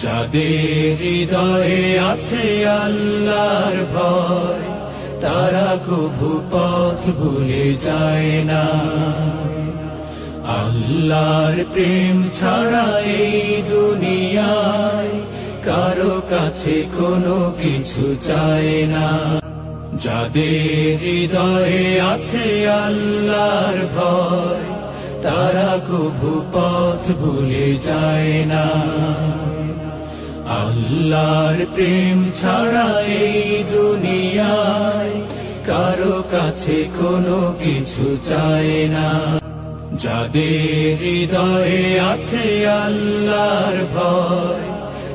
যাদের হৃদয়ে আছে আল্লাহর ভয়, তারা কভু পথ ভুলে যায় না। আল্লাহর প্রেম ছাড়া এই দুনিয়ায় কারো কাছে কোনো কিছু চায় না। যাদের হৃদয়ে আছে আল্লাহর ভয়, তারা কভু পথ ভুলে যায় না। আল্লাহর প্রেম ছাড়া এই দুনিয়ায় কারো কাছে কোনো কিছু চায় না। যাদের হৃদয়ে আছে আল্লাহর ভয়,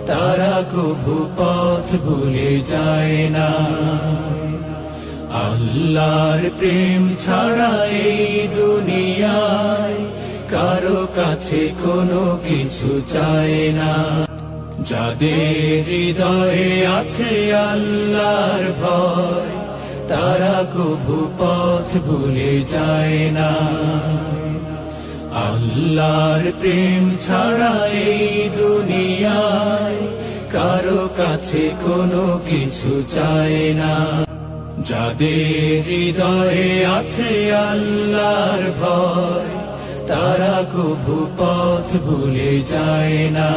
তারা কভু পথ ভুলে যায় না। আল্লাহর প্রেম ছাড়া এই দুনিয়ায় কারো কাছে কোনো কিছু চায় না। যাদের হৃদয়ে আছে আল্লাহর ভয়, তারা কভু পথ ভুলে যায় না। আল্লাহর প্রেম ছাড়া এই দুনিয়ায় কারো কাছে কোনো কিছু চায় না। যাদের হৃদয়ে আছে আল্লাহর ভয়, তারা কভু পথ ভুলে যায় না।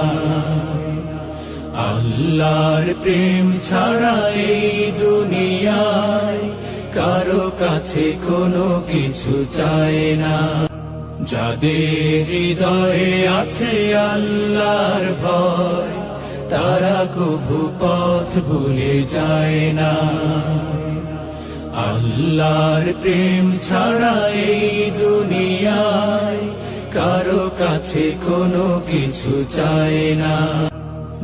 আল্লাহর প্রেম ছাড়া এই দুনিয়ায় কারো কাছে কোনো কিছু চায় না। যাদের হৃদয়ে আছে আল্লাহর ভয়, তারা কভু পথ ভুলে যায় না। আল্লাহর প্রেম ছাড়া এই দুনিয়ায় কারো কাছে কোনো কিছু চায় না।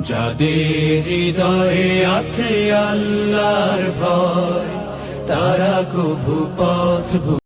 যাদের হৃদয়ে আছে আল্লাহর ভয়, তারা কভু পথ